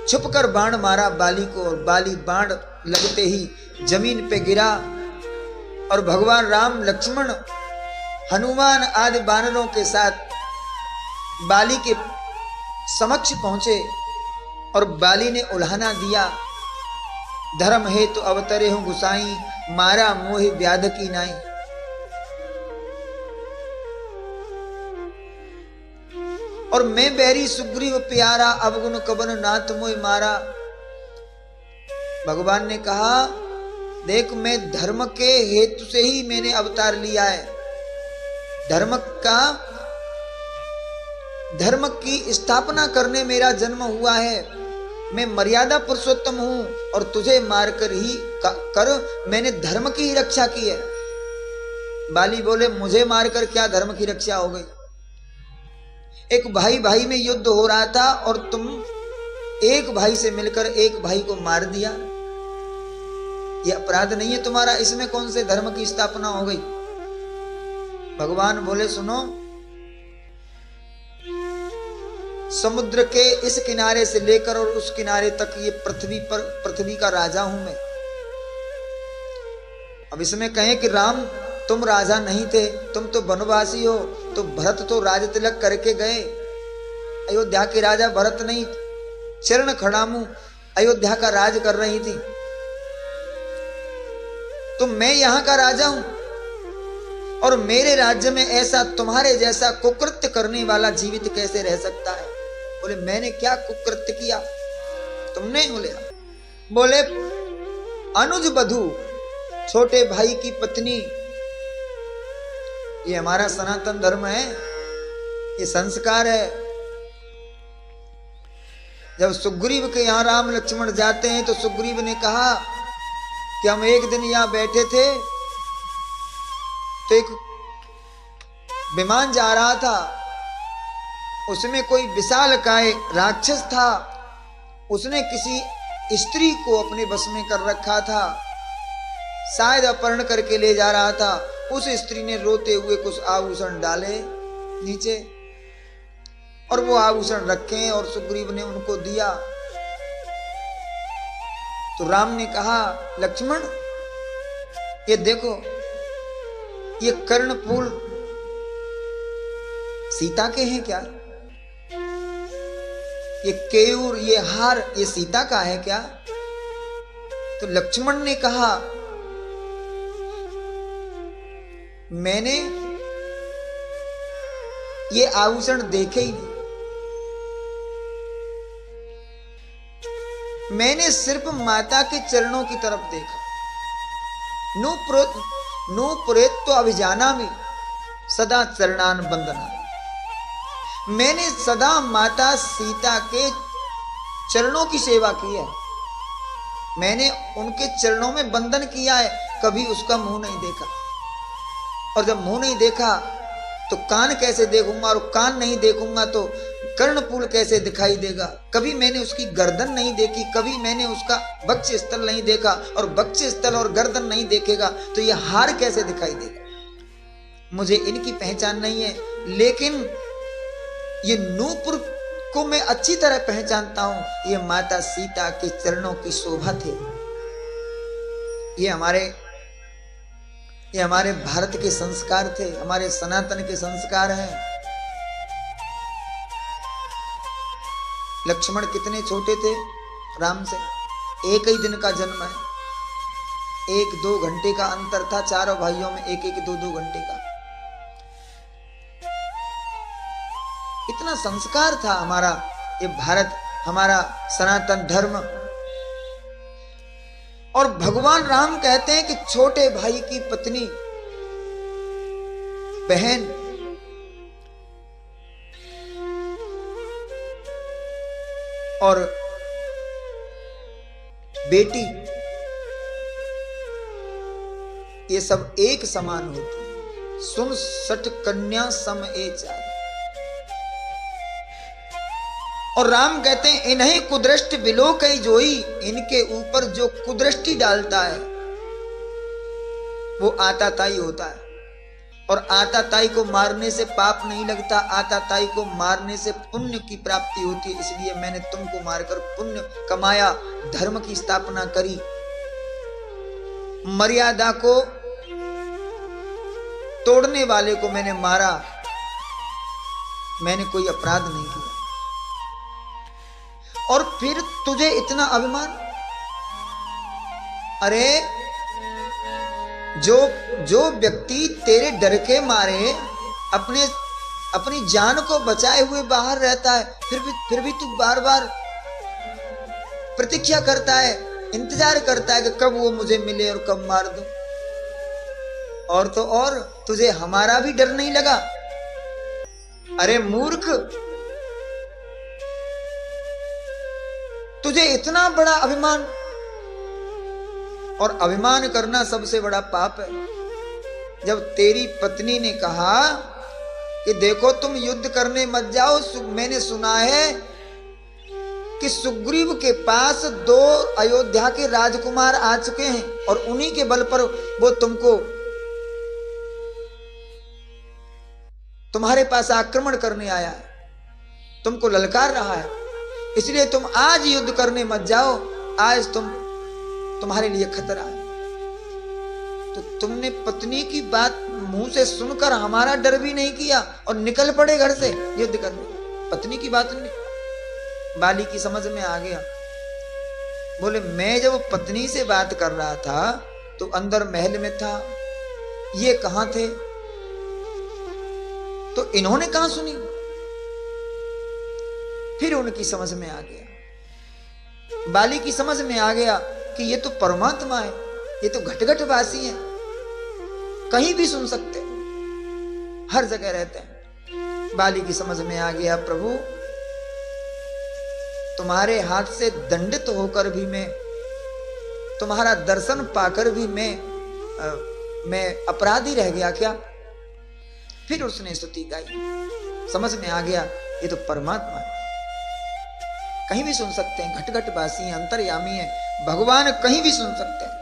छुपकर बाण मारा बाली को और बाली बाण लगते ही जमीन पे गिरा। और भगवान राम, लक्ष्मण, हनुमान आदि वानरों के साथ बाली के समक्ष पहुंचे और बाली ने उल्हाना दिया। धर्म हेतु अवतरे हूं गुसाई, मारा मोहि व्याध की नाई। और मैं बैरी सुग्रीव प्यारा, अवगुण कबन नाथ मोहि मारा। भगवान ने कहा, देख मैं धर्म के हेतु से ही मैंने अवतार लिया है। धर्म की स्थापना करने मेरा जन्म हुआ है। मैं मर्यादा पुरुषोत्तम हूं और तुझे मारकर ही मैंने धर्म की ही रक्षा की है। बाली बोले, मुझे मारकर क्या धर्म की रक्षा हो गई? एक भाई भाई में युद्ध हो रहा था और तुम एक भाई से मिलकर एक भाई को मार दिया। यह अपराध नहीं है तुम्हारा? इसमें कौन से धर्म की स्थापना हो गई? भगवान बोले, सुनो, समुद्र के इस किनारे से लेकर और उस किनारे तक ये पृथ्वी का राजा हूं मैं। अब इसमें कहें कि राम तुम राजा नहीं थे, तुम तो वनवासी हो, तो भरत तो राज तिलक करके गए। अयोध्या के राजा भरत नहीं, चरण खड़ामू अयोध्या का राज कर रही थी। तो मैं यहां का राजा हूं और मेरे राज्य में ऐसा तुम्हारे जैसा कुकृत्य करने वाला जीवित कैसे रह सकता है? बोले, मैंने क्या कुकृत्य किया? तुमने? बोले अनुज बधू, छोटे भाई की पत्नी। ये हमारा सनातन धर्म है, ये संस्कार है। जब सुग्रीव के यहां राम लक्ष्मण जाते हैं तो सुग्रीव ने कहा कि हम एक दिन यहां बैठे थे तो एक विमान जा रहा था, उसमें कोई विशालकाय राक्षस था। उसने किसी स्त्री को अपने बस में कर रखा था, शायद अपहरण करके ले जा रहा था। उस स्त्री ने रोते हुए कुछ आभूषण डाले नीचे और वो आभूषण रखे और सुग्रीव ने उनको दिया। तो राम ने कहा, लक्ष्मण ये देखो, ये कर्णफूल सीता के हैं क्या? ये केयूर, ये हार, ये सीता का है क्या? तो लक्ष्मण ने कहा, मैंने ये आभूषण देखे ही नहीं, मैंने सिर्फ माता के चरणों की तरफ देखा। नु पुरेत्व अभिजाना में सदा चरणान बंदना। मैंने सदा माता सीता के चरणों की सेवा की है, मैंने उनके चरणों में बंधन किया है, कभी उसका मुंह नहीं देखा। और जब मुंह नहीं देखा तो कान कैसे देखूंगा, और कान नहीं देखूंगा तो कर्णपूल कैसे दिखाई देगा। कभी मैंने उसकी गर्दन नहीं देखी, कभी मैंने उसका वक्ष स्थल नहीं देखा, और वक्ष स्थल और गर्दन नहीं देखेगा तो यह हार कैसे दिखाई देगा। मुझे इनकी पहचान नहीं है, लेकिन ये नूपुर को मैं अच्छी तरह पहचानता हूं। ये माता सीता के चरणों की शोभा थे। ये हमारे भारत के संस्कार थे, हमारे सनातन के संस्कार हैं। लक्ष्मण कितने छोटे थे राम से, एक ही दिन का जन्म है, 1-2 घंटे का अंतर था चारों भाइयों में, 1-2 घंटे का। इतना संस्कार था हमारा ये भारत, हमारा सनातन धर्म। और भगवान राम कहते हैं कि छोटे भाई की पत्नी, बहन, और बेटी, ये सब एक समान होती। सुन सठ कन्या सम ए चार। और राम कहते हैं, इन्हें कुदृष्टि विलोकई जोई। इनके ऊपर जो कुदृष्टि डालता है वो आताताई होता है। और आताताई को मारने से पाप नहीं लगता, आताताई को मारने से पुण्य की प्राप्ति होती है। इसलिए मैंने तुमको मारकर पुण्य कमाया, धर्म की स्थापना करी। मर्यादा को तोड़ने वाले को मैंने मारा, मैंने कोई अपराध नहीं किया। और फिर तुझे इतना अभिमान? अरे जो व्यक्ति तेरे डर के मारे अपनी जान को बचाए हुए बाहर रहता है, फिर भी तू बार बार प्रतीक्षा करता है, इंतजार करता है कि कब वो मुझे मिले और कब मार दूं। और तो और तुझे हमारा भी डर नहीं लगा? अरे मूर्ख, तुझे इतना बड़ा अभिमान। और अभिमान करना सबसे बड़ा पाप है। जब तेरी पत्नी ने कहा कि देखो तुम युद्ध करने मत जाओ, मैंने सुना है कि सुग्रीव के पास 2 अयोध्या के राजकुमार आ चुके हैं और उन्हीं के बल पर वो तुम्हारे पास आक्रमण करने आया है, तुमको ललकार रहा है, इसलिए तुम आज युद्ध करने मत जाओ, आज तुम्हारे लिए खतरा है। तो तुमने पत्नी की बात मुंह से सुनकर हमारा डर भी नहीं किया और निकल पड़े घर से युद्ध करने। पत्नी की बात नहीं, बाली की समझ में आ गया। बोले मैं जब पत्नी से बात कर रहा था तो अंदर महल में था, ये कहां थे, तो इन्होंने कहां सुनी? फिर उनकी समझ में आ गया, बाली की समझ में आ गया कि ये तो परमात्मा है, ये तो घटघटवासी है, कहीं भी सुन सकते, हर जगह रहते हैं। बाली की समझ में आ गया, प्रभु तुम्हारे हाथ से दंडित होकर भी मैं, तुम्हारा दर्शन पाकर भी मैं अपराधी रह गया क्या? फिर उसने स्तुति गाई, समझ में आ गया ये तो परमात्मा है, कहीं भी सुन सकते हैं, घट घट वासी है, अंतर्यामी है, भगवान कहीं भी सुन सकते हैं।